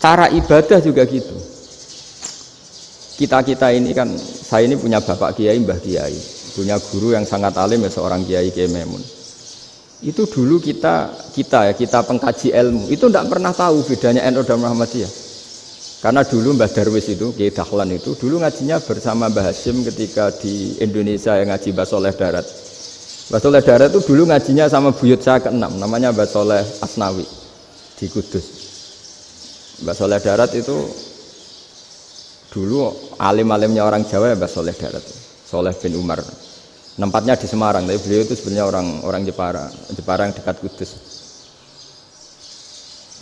Cara ibadah juga gitu. Kita ini kan, saya ini punya bapak kiai, mbah kiai, punya guru yang sangat alim ya, seorang kiai Memun. Itu dulu kita pengkaji ilmu itu tidak pernah tahu bedanya NU dan Muhammadiyah. Karena dulu Mbah Darwis itu, Kiai Dahlan itu dulu ngajinya bersama Mbah Hasyim ketika di Indonesia yang ngaji Mbah Soleh Darat. Mbah Soleh Darat itu dulu ngajinya sama buyut saya ke-6, namanya Mbah Soleh Asnawi di Kudus. Mbah Soleh Darat itu dulu alim-alimnya orang Jawa ya Mbah Soleh Darat, Soleh bin Umar. Tempatnya di Semarang, tapi beliau itu sebenarnya orang Jepara yang dekat Kudus.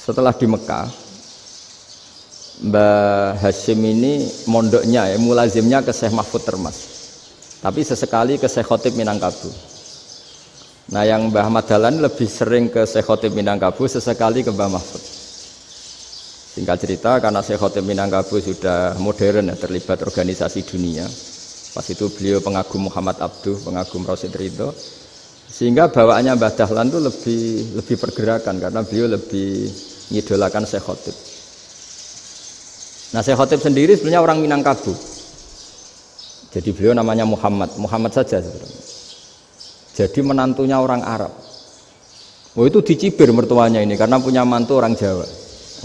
Setelah di Mekah, Mbah Hasyim ini mondoknya ya, mulazimnya ke Syekh Mahfud Termas. Tapi sesekali ke Syekh Khotib Minangkabau. Nah, yang Mbah Ahmad Dahlan lebih sering ke Syekh Khotib Minangkabau, sesekali ke Mbah Mahfud. Singkat cerita, karena Syekh Khotib Minangkabau sudah modern ya, terlibat organisasi dunia. Pas itu beliau pengagum Muhammad Abduh, pengagum Rasid Ridho, sehingga bawaannya Mbah Dahlan itu lebih pergerakan karena beliau lebih ngidolakan Syekh Khotib. Nah, Syekh Khotib sendiri sebenarnya orang Minangkabau. Jadi beliau namanya Muhammad saja sebenarnya. Jadi menantunya orang Arab. Oh, itu dicibir mertuanya ini karena punya mantu orang Jawa,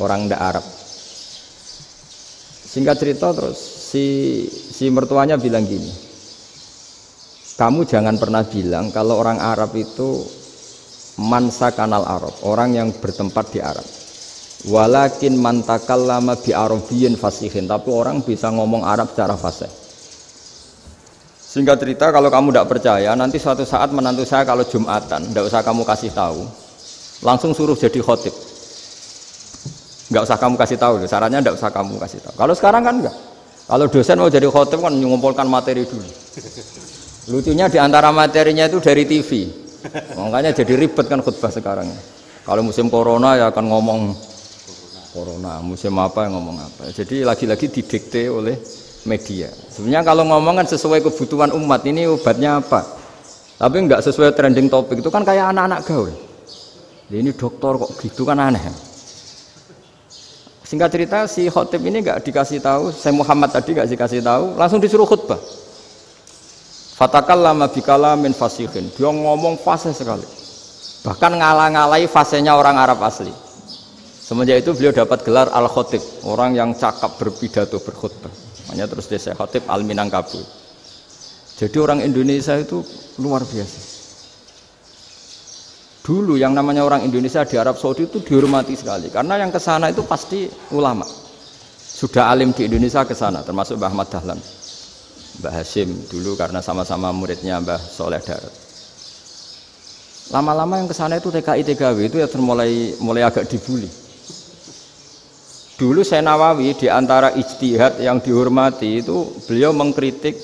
orang ndak Arab. Singkat cerita terus si mertuanya bilang gini, kamu jangan pernah bilang kalau orang Arab itu mansa kanal Arab, orang yang bertempat di Arab. Walakin mantakallama bi arabiyyin fasihin, tapi orang bisa ngomong Arab secara fasih. Singkat cerita, kalau kamu tidak percaya, nanti suatu saat menantu saya kalau Jumatan, tidak usah kamu kasih tahu, langsung suruh jadi khotib. Nggak usah kamu kasih tahu, sarannya nggak usah kamu kasih tahu. Kalau sekarang kan enggak. Kalau dosen mau jadi khotib kan mengumpulkan materi dulu. Lucunya di antara materinya itu dari TV. Makanya jadi ribet kan khutbah sekarang. Kalau musim corona ya akan ngomong corona, musim apa yang ngomong apa. Jadi lagi-lagi didikte oleh media. Sebenarnya kalau ngomong kan sesuai kebutuhan umat, ini obatnya apa. Tapi enggak sesuai trending topik, itu kan kayak anak-anak gaul. Ini dokter kok gitu kan aneh. Singkat cerita si khotib ini nggak dikasih tahu, saya Muhammad tadi nggak dikasih tahu, langsung disuruh khutbah. Fatakallama bikalamin fasihin, dia ngomong fasih sekali, bahkan ngalah-ngalahi fasihnya orang Arab asli. Semenjak itu beliau dapat gelar al khotib, orang yang cakap berpidato berkhutbah. Makanya terus dia khotib al Minangkabau. Jadi orang Indonesia itu luar biasa. Dulu yang namanya orang Indonesia di Arab Saudi itu dihormati sekali karena yang kesana itu pasti ulama, sudah alim di Indonesia kesana, termasuk Mbah Ahmad Dahlan, Mbah Hasyim dulu karena sama-sama muridnya Mbah Soleh Darat. Lama-lama yang kesana itu TKI TKW itu ya mulai agak dibully. Dulu Syekh Nawawi di antara ijtihad yang dihormati itu beliau mengkritik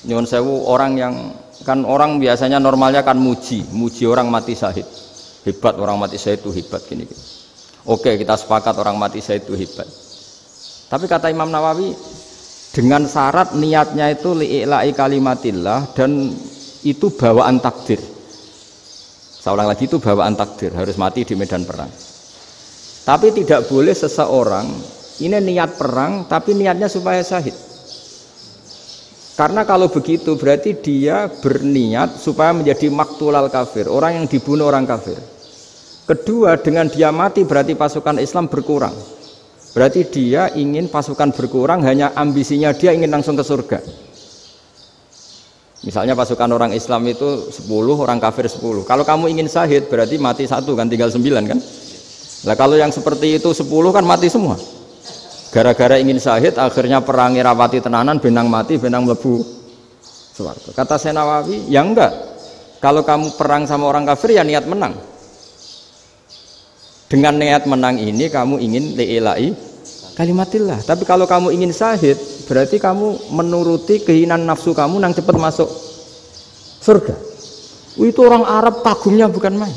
nyuwun sewu orang yang kan orang biasanya normalnya kan muji orang mati syahid, hebat orang mati syahid itu hebat gini. Oke, kita sepakat orang mati syahid itu hebat. Tapi kata Imam Nawawi dengan syarat niatnya itu li'ila'i kalimatillah dan itu bawaan takdir. Saya ulang lagi, itu bawaan takdir, harus mati di medan perang. Tapi tidak boleh seseorang ini niat perang tapi niatnya supaya syahid. Karena kalau begitu berarti dia berniat supaya menjadi maktulal kafir, orang yang dibunuh orang kafir. Kedua, dengan dia mati berarti pasukan Islam berkurang. Berarti dia ingin pasukan berkurang, hanya ambisinya dia ingin langsung ke surga. Misalnya pasukan orang Islam itu 10, orang kafir 10. Kalau kamu ingin syahid berarti mati 1 kan, tinggal 9 kan. Nah kalau yang seperti itu 10 kan mati semua. Gara-gara ingin syahid, akhirnya perangi rapati tenanan, benang mati, benang mlebu swarga. Kata Syekh Nawawi, ya enggak. Kalau kamu perang sama orang kafir, ya niat menang. Dengan niat menang ini, kamu ingin li'ila'i kalimatillah. Tapi kalau kamu ingin syahid, berarti kamu menuruti keinginan nafsu kamu yang cepat masuk surga. Itu orang Arab kagumnya bukan main.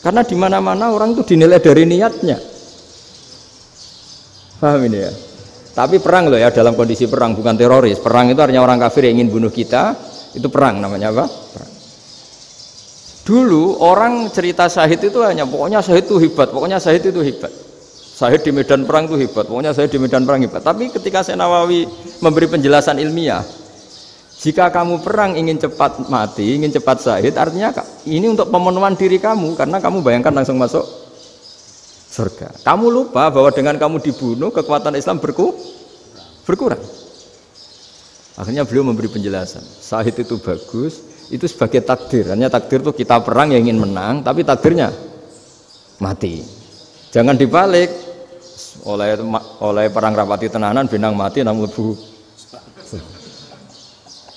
Karena di mana-mana orang itu dinilai dari niatnya. Paham ini ya? Tapi perang loh ya, dalam kondisi perang, bukan teroris. Perang itu artinya orang kafir yang ingin bunuh kita, itu perang namanya apa? Perang. Dulu orang cerita syahid itu hanya pokoknya syahid itu hebat, pokoknya syahid itu hebat. Syahid di medan perang itu hebat, pokoknya saya di medan perang hebat. Tapi ketika Syekh Nawawi memberi penjelasan ilmiah, jika kamu perang ingin cepat mati, ingin cepat syahid, artinya ini untuk pemenuhan diri kamu, karena kamu bayangkan langsung masuk surga. Kamu lupa bahwa dengan kamu dibunuh, kekuatan Islam berkurang. Akhirnya beliau memberi penjelasan, syahid itu bagus, itu sebagai takdir. Hanya takdir itu kita perang yang ingin menang, tapi takdirnya mati. Jangan dibalik, oleh perang rapati tenanan, benang mati namun lebu.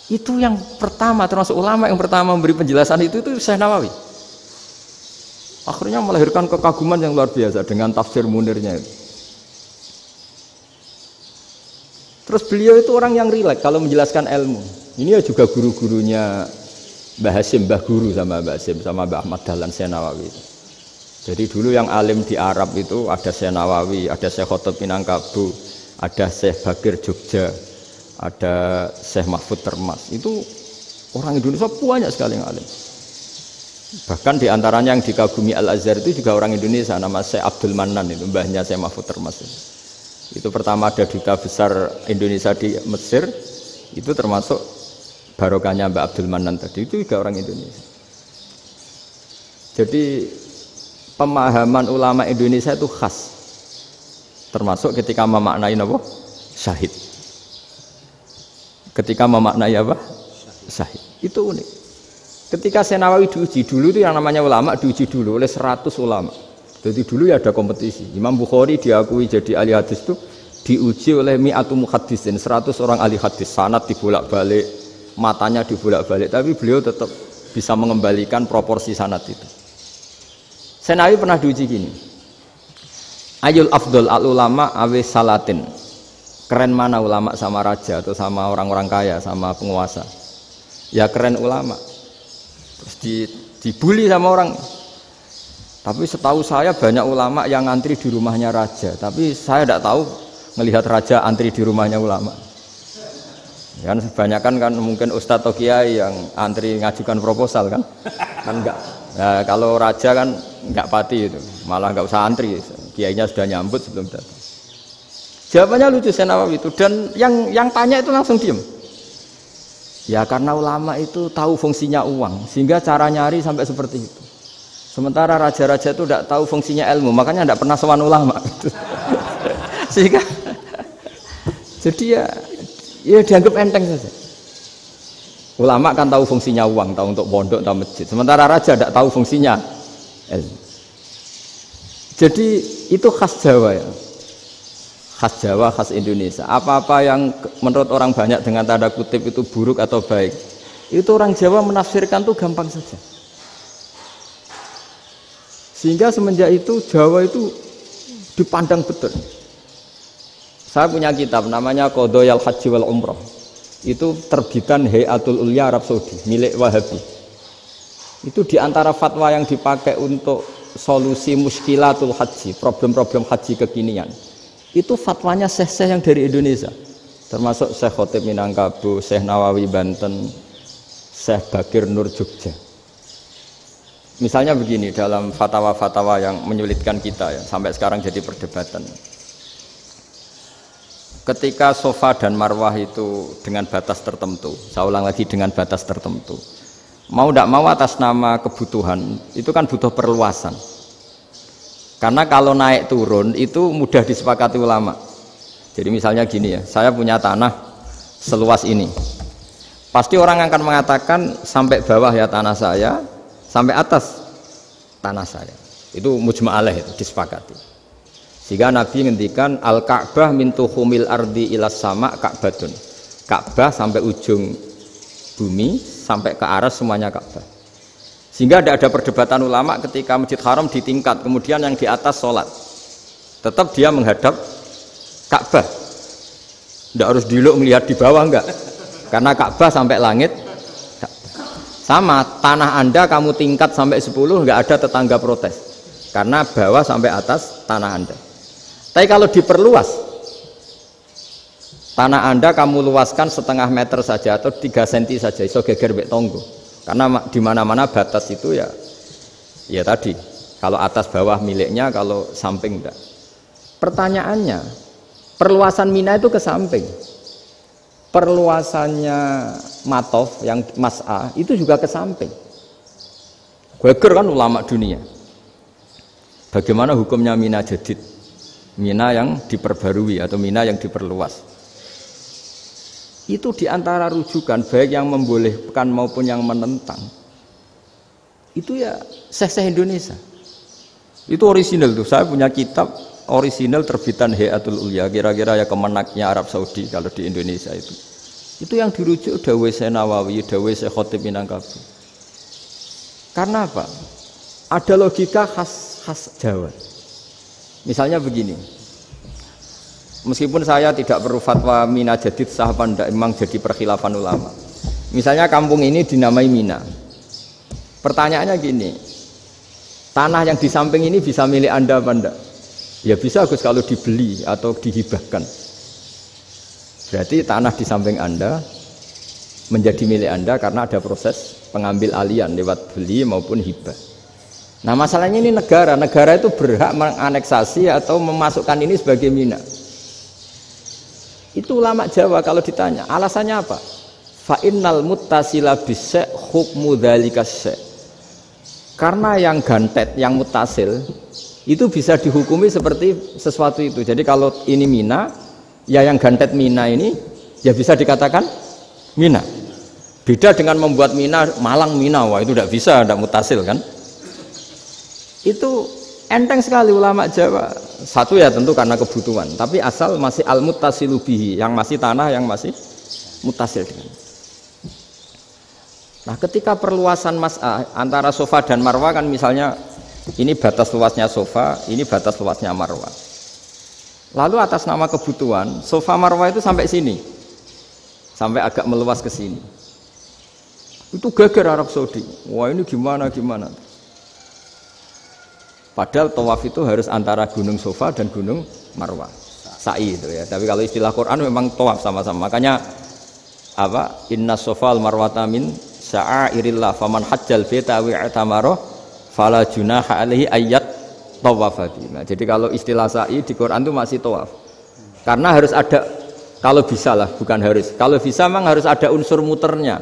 Itu yang pertama, termasuk ulama yang pertama memberi penjelasan itu Syekh Nawawi. Akhirnya melahirkan kekaguman yang luar biasa dengan tafsir Munirnya itu. Terus beliau itu orang yang rileks kalau menjelaskan ilmu. Ini ya juga guru-gurunya Mbah Hasyim, Mbah Guru sama Mbah Hasyim sama Mbah Ahmad Dahlan Syekh Nawawi. Jadi dulu yang alim di Arab itu ada Syekh Nawawi, ada Syekh Khotib Minangkabau, ada Syekh Bakir Jogja, ada Syekh Mahfud Termas. Itu orang Indonesia banyak sekali yang alim. Bahkan diantaranya yang dikagumi Al-Azhar itu juga orang Indonesia, nama Syekh Abdul Manan, itu mbahnya Syekh Mahfud Termas. Itu pertama ada duta besar Indonesia di Mesir, itu termasuk barokahnya Mbak Abdul Manan tadi, itu juga orang Indonesia. Jadi pemahaman ulama Indonesia itu khas, termasuk ketika memaknai apa? Syahid. Ketika memaknai apa? Syahid. Itu unik. Ketika Syekh Nawawi diuji dulu itu yang namanya ulama diuji dulu oleh 100 ulama. Jadi dulu ya ada kompetisi. Imam Bukhari diakui jadi ahli hadis itu diuji oleh mi'atu muhaddisin, 100 orang ahli hadis, sanad dibolak-balik, matanya dibolak-balik, tapi beliau tetap bisa mengembalikan proporsi sanad itu. Syekh Nawawi pernah diuji gini. Ayul afdol al ulama awe salatin. Keren mana ulama sama raja atau sama orang-orang kaya, sama penguasa? Ya keren ulama. Terus dibully sama orang. Tapi setahu saya banyak ulama yang antri di rumahnya raja, tapi saya tidak tahu melihat raja antri di rumahnya ulama. Kan kebanyakan kan mungkin ustadz atau kiai yang antri ngajukan proposal kan enggak. Nah, kalau raja kan enggak pati itu, malah enggak usah antri, kiainya sudah nyambut sebelum datang. Jawabannya lucu Syekh Nawawi itu, dan yang tanya itu langsung diem. Ya karena ulama itu tahu fungsinya uang, sehingga cara nyari sampai seperti itu. Sementara raja-raja itu tidak tahu fungsinya ilmu, makanya tidak pernah sowan ulama. Sehingga jadi ya dianggap enteng saja. Ulama kan tahu fungsinya uang, tahu untuk pondok, tahu masjid. Sementara raja tidak tahu fungsinya ilmu. Jadi itu khas Jawa ya. Khas Jawa, khas Indonesia. Apa-apa yang menurut orang banyak dengan tanda kutip itu buruk atau baik, itu orang Jawa menafsirkan tuh gampang saja. Sehingga semenjak itu Jawa itu dipandang betul. Saya punya kitab namanya Qadhayal Haji wal Umrah. Itu terbitan Hayatul Ulya Arab Saudi, milik Wahabi. Itu diantara fatwa yang dipakai untuk solusi muskilatul haji, problem-problem haji kekinian. Itu fatwanya syekh-syekh yang dari Indonesia. Termasuk Syekh Khotib Minangkabau, Syekh Nawawi Banten, Syekh Bakir Nur Jogja. Misalnya begini, dalam fatwa-fatwa yang menyulitkan kita ya, sampai sekarang jadi perdebatan. Ketika Safa dan Marwah itu dengan batas tertentu, saya ulang lagi dengan batas tertentu. Mau tidak mau atas nama kebutuhan, itu kan butuh perluasan. Karena kalau naik turun itu mudah disepakati ulama. Jadi misalnya gini ya, saya punya tanah seluas ini. Pasti orang akan mengatakan sampai bawah ya tanah saya, sampai atas tanah saya. Itu mujma' alaih, itu disepakati. Sehingga Nabi ngendikan al-Ka'bah min tuhumil ardi ilas sama Ka'batun. Ka'bah sampai ujung bumi, sampai ke aras semuanya Ka'bah. Sehingga tidak ada perdebatan ulama ketika Masjid Haram ditingkat, kemudian yang di atas sholat. Tetap dia menghadap Ka'bah. Tidak harus diluk melihat di bawah, enggak. Karena Ka'bah sampai langit. Sama, tanah Anda kamu tingkat sampai 10, enggak ada tetangga protes. Karena bawah sampai atas tanah Anda. Tapi kalau diperluas, tanah Anda kamu luaskan setengah meter saja atau 3 cm saja, iso geger mbek tonggo. Karena di mana-mana batas itu ya tadi, kalau atas bawah miliknya, kalau samping enggak. Pertanyaannya, perluasan Mina itu ke samping. Perluasannya Matof yang Mas'ah itu juga ke samping. Geger kan ulama dunia. Bagaimana hukumnya Mina Jadid? Mina yang diperbarui atau Mina yang diperluas. Itu diantara rujukan baik yang membolehkan maupun yang menentang. Itu ya Syekh Indonesia. Itu orisinal tuh. Saya punya kitab orisinal terbitan Hayatul Ulya, kira-kira ya kemenaknya Arab Saudi kalau di Indonesia itu. Itu yang dirujuk dawuh Syekh Nawawi, dawuh Syekh Khatib Minangkabau. Karena apa? Ada logika khas Jawa. Misalnya begini. Meskipun saya tidak perlu fatwa Mina Jadid sah apa enggak, memang jadi perkhilafan ulama. Misalnya kampung ini dinamai Mina. Pertanyaannya gini, tanah yang di samping ini bisa milik Anda apa enggak? Ya bisa Gus kalau dibeli atau dihibahkan. Berarti tanah di samping Anda menjadi milik Anda karena ada proses pengambil alian lewat beli maupun hibah. Nah masalahnya ini negara itu berhak menganeksasi atau memasukkan ini sebagai Mina. Itu ulama Jawa kalau ditanya, alasannya apa? Fa innal muttasila bis-syai' hukmu dzalika syai'. Karena yang gantet, yang mutasil itu bisa dihukumi seperti sesuatu itu. Jadi kalau ini Mina, ya yang gantet Mina ini ya bisa dikatakan Mina. Beda dengan membuat Mina Malang Mina, wah itu tidak bisa, tidak mutasil kan? Itu enteng sekali ulama Jawa. Satu ya tentu karena kebutuhan, tapi asal masih al-muttasilu bihi, yang masih tanah yang masih mutasil dengan. Nah, ketika perluasan mas'ah antara sofa dan marwah kan misalnya ini batas luasnya sofa, ini batas luasnya marwah. Lalu atas nama kebutuhan, sofa marwah itu sampai sini. Sampai agak meluas ke sini. Itu geger Arab Saudi. Wah, ini gimana? Padahal tawaf itu harus antara Gunung Sofa dan Gunung Marwah. Sa'i itu ya. Tapi kalau istilah Quran memang tawaf sama-sama. Makanya apa? Inna Sofa al-Marwata min sya'airillah faman hajjal baita wa i'tamara fala junaha alaihi ayyat tawafa bima. Jadi kalau istilah sa'i di Quran itu masih tawaf. Karena harus ada, kalau bisa lah, bukan harus. Kalau bisa memang harus ada unsur muternya.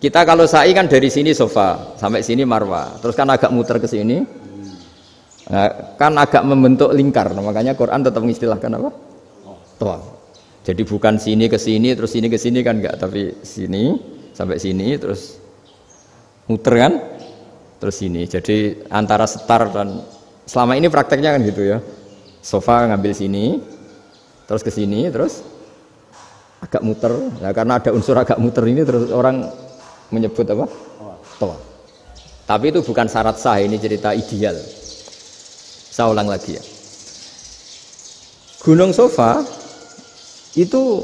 Kita kalau sa'i kan dari sini Sofa sampai sini Marwah. Terus kan agak muter ke sini. Nah, kan agak membentuk lingkar, nah, makanya Quran tetap mengistilahkan apa? Tawaf. Jadi bukan sini ke sini terus sini ke sini kan enggak, tapi sini sampai sini terus muter kan, terus sini. Jadi antara setar dan selama ini prakteknya kan gitu ya. Sofa ngambil sini, terus ke sini, terus agak muter. Nah, karena ada unsur agak muter ini terus orang menyebut apa? Tawaf. Tapi itu bukan syarat sah, ini cerita ideal. Saya ulang lagi ya. Gunung Sofa itu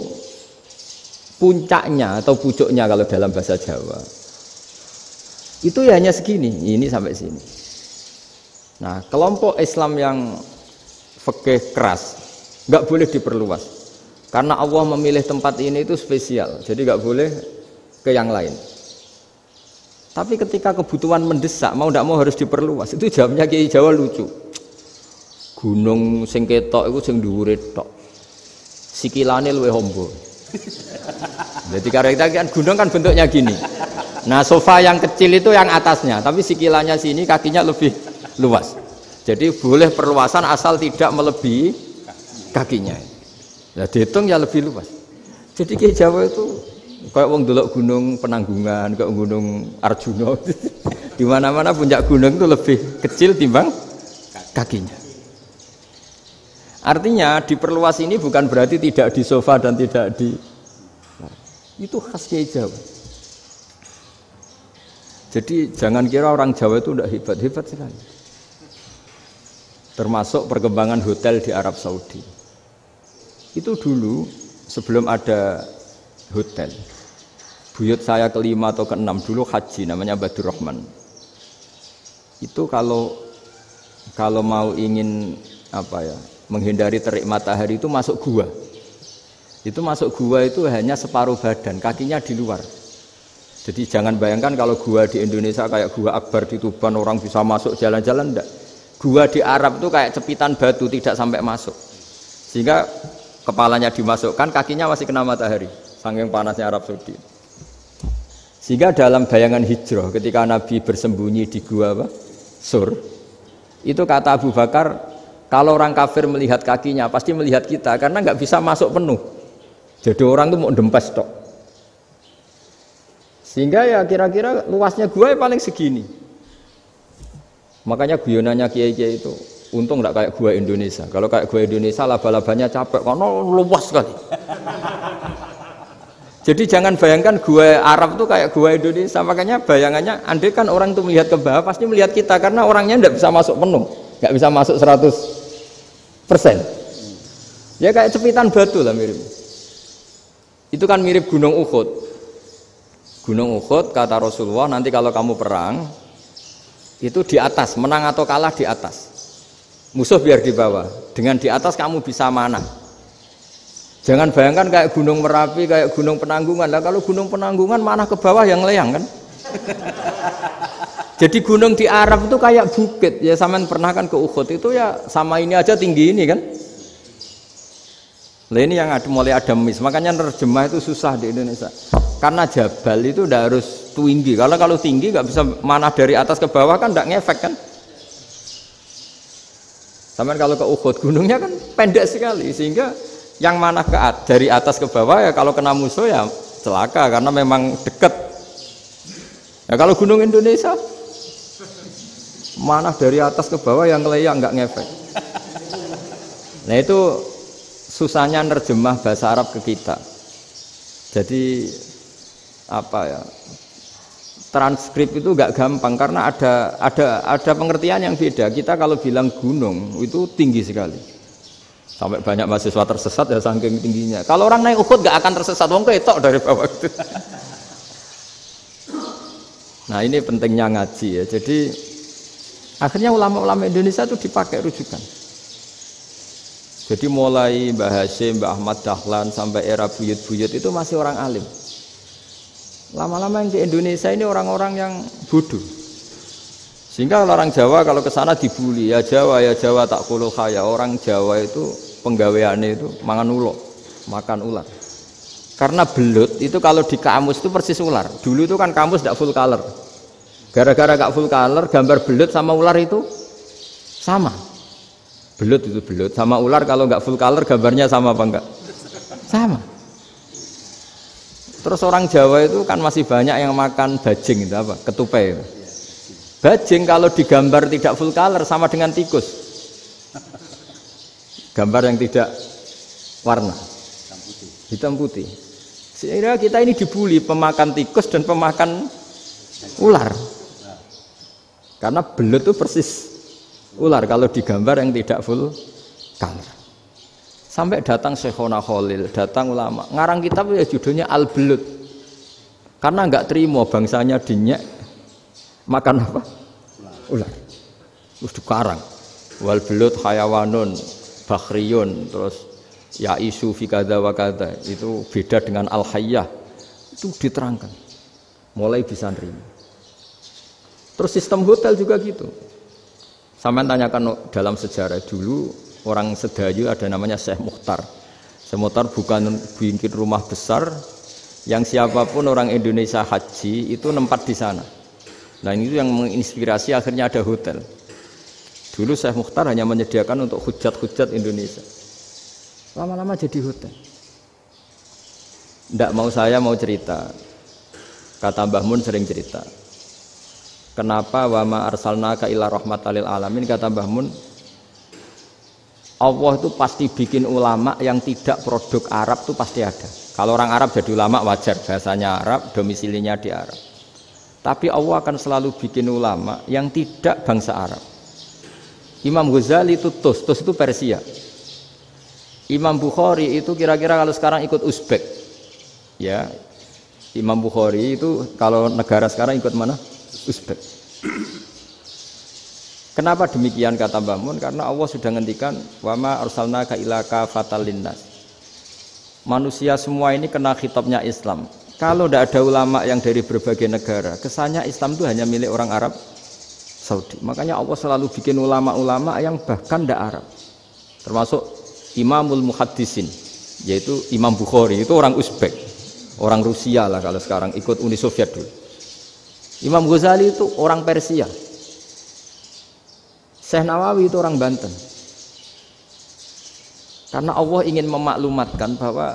puncaknya atau pucuknya kalau dalam bahasa Jawa itu ya hanya segini, ini sampai sini. Nah, kelompok Islam yang fikih keras nggak boleh diperluas karena Allah memilih tempat ini itu spesial, jadi nggak boleh ke yang lain. Tapi ketika kebutuhan mendesak, mau tidak mau harus diperluas. Itu jawabnya Kiai Jawa lucu. Gunung sing ketok iku sing dhuwure tok. Sikilane luwih ombo. Jadi karena kita kan gunung kan bentuknya gini. Nah, sofa yang kecil itu yang atasnya, tapi sikilannya sini kakinya lebih luas. Jadi boleh perluasan asal tidak melebihi kakinya. Ya dihitung ya lebih luas. Jadi Kiai Jawa itu kayak wong delok gunung Penanggungan, kayak gunung Arjuna. Di mana-mana puncak gunung itu lebih kecil timbang kakinya. Artinya diperluas ini bukan berarti tidak di sofa dan tidak di, itu khas Kiai Jawa. Jadi jangan kira orang Jawa itu tidak hebat sekali. Termasuk perkembangan hotel di Arab Saudi. Itu dulu sebelum ada hotel. Buyut saya kelima atau keenam dulu haji, namanya Badur Rahman. Itu kalau mau ingin apa ya? Menghindari terik matahari itu masuk gua. Itu masuk gua itu hanya separuh badan, kakinya di luar. Jadi jangan bayangkan kalau gua di Indonesia kayak gua Akbar di Tuban orang bisa masuk jalan-jalan, enggak. Gua di Arab itu kayak cepitan batu, tidak sampai masuk. Sehingga kepalanya dimasukkan, kakinya masih kena matahari, saking panasnya Arab Saudi. Sehingga dalam bayangan hijrah ketika Nabi bersembunyi di gua Sur, itu kata Abu Bakar, kalau orang kafir melihat kakinya pasti melihat kita karena nggak bisa masuk penuh. Jadi orang itu mau dempes tok. Sehingga ya kira-kira luasnya gua paling segini. Makanya guyonannya kiai-kiai itu untung nggak kayak gua Indonesia. Kalau kayak gua Indonesia laba-labanya capek karena luas sekali. Jadi jangan bayangkan gua Arab tuh kayak gua Indonesia. Makanya bayangannya, andai kan orang itu melihat ke bawah pasti melihat kita karena orangnya nggak bisa masuk penuh, nggak bisa masuk 100%. Ya kayak cepitan batu lah mirip. Itu kan mirip Gunung Uhud. Gunung Uhud kata Rasulullah, nanti kalau kamu perang itu di atas, menang atau kalah di atas. Musuh biar di bawah. Dengan di atas kamu bisa manah. Jangan bayangkan kayak Gunung Merapi, kayak Gunung Penanggungan. Lah kalau Gunung Penanggungan mana ke bawah yang leyang kan? Jadi gunung di Arab itu kayak bukit. Ya sampean pernah kan ke Uhud itu ya sama ini aja tinggi ini kan? Lah ini yang mulai ada mis. Makanya nerjemah itu susah di Indonesia. Karena jabal itu udah harus tinggi. Kalau tinggi nggak bisa mana dari atas ke bawah kan nggak ngefek kan? Sampean kalau ke Uhud gunungnya kan pendek sekali sehingga yang mana dari atas ke bawah ya kalau kena musuh ya celaka karena memang dekat. Ya kalau gunung Indonesia mana dari atas ke bawah yang ngeleyang nggak ngefek. Nah itu susahnya nerjemah bahasa Arab ke kita. Jadi apa ya? Transkrip itu nggak gampang karena ada pengertian yang beda. Kita kalau bilang gunung itu tinggi sekali. Sampai banyak mahasiswa tersesat ya saking tingginya. Kalau orang naik Uhud gak akan tersesat, wong ketok dari bawah itu. Nah ini pentingnya ngaji ya. Jadi akhirnya ulama-ulama Indonesia itu dipakai rujukan. Jadi mulai Mbah Hasyim, Mbah Ahmad Dahlan sampai era buyut-buyut itu masih orang alim. Lama-lama yang di Indonesia ini orang-orang yang bodoh. Sehingga orang Jawa kalau ke sana dibully, ya Jawa tak kulul khaya. Orang Jawa itu penggaweannya itu makan ular. Karena belut itu kalau di kamus itu persis ular. Dulu itu kan kamus tidak full color. Gara-gara gak full color, gambar belut sama ular itu sama. Belut itu belut sama ular kalau nggak full color gambarnya sama apa enggak? Sama. Terus orang Jawa itu kan masih banyak yang makan bajing itu apa? Ketupai itu. Bajing kalau digambar tidak full color sama dengan tikus. Gambar yang tidak warna. Hitam putih. Sehingga kita ini dibully pemakan tikus dan pemakan ular. Karena belut itu persis ular kalau digambar yang tidak full color. Sampai datang Syekhona Khalil, datang ulama. Ngarang kitab ya judulnya Al-Belut. Karena enggak terima bangsanya dinyek makan apa? Ular. Terus dikarang. Wal belut hayawanun bakhriyun, terus ya isu fi kadza wa kadza. Itu beda dengan al-hayyah. Itu diterangkan. Mulai bisa nerima. Terus sistem hotel juga gitu. Sampeyan tanyakan dalam sejarah dulu orang Sedayu ada namanya Syekh Mukhtar. Syekh Mukhtar bukan bikin rumah besar yang siapapun orang Indonesia haji itu nempat di sana. Nah ini yang menginspirasi akhirnya ada hotel. Dulu Syekh Mukhtar hanya menyediakan untuk hujat-hujat Indonesia. Lama-lama jadi hotel. Nggak mau saya mau cerita. Kata Mbah Mun sering cerita. Kenapa wa ma arsalnaka illa rahmatan lil alamin, kata Mbah Mun. Allah itu pasti bikin ulama yang tidak produk Arab itu pasti ada. Kalau orang Arab jadi ulama wajar, bahasanya Arab, domisilinya di Arab. Tapi Allah akan selalu bikin ulama yang tidak bangsa Arab. Imam Ghazali itu Tus itu Persia. Imam Bukhari itu kira-kira kalau sekarang ikut Uzbek. Ya. Imam Bukhari itu kalau negara sekarang ikut mana? Uzbek. Kenapa demikian kata Mbah Mun? Karena Allah sudah ngendikan wa ma arsalnaka illa kafatan linnas. Manusia semua ini kena khitabnya Islam. Kalau tidak ada ulama yang dari berbagai negara, kesannya Islam itu hanya milik orang Arab Saudi. Makanya Allah selalu bikin ulama-ulama yang bahkan tidak Arab. Termasuk Imamul Muhaddisin, yaitu Imam Bukhari, itu orang Uzbek, orang Rusia lah kalau sekarang, ikut Uni Soviet dulu. Imam Ghazali itu orang Persia. Syekh Nawawi itu orang Banten. Karena Allah ingin memaklumatkan bahwa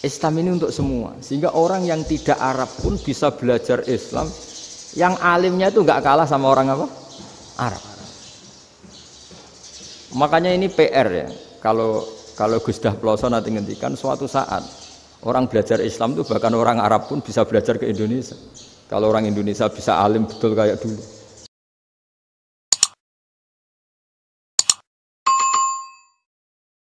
Islam ini untuk semua, sehingga orang yang tidak Arab pun bisa belajar Islam. Yang alimnya itu nggak kalah sama orang apa? Arab. Makanya ini PR ya. Kalau Gus Dah Ploso nanti ngendikan suatu saat orang belajar Islam itu bahkan orang Arab pun bisa belajar ke Indonesia. Kalau orang Indonesia bisa alim betul kayak dulu.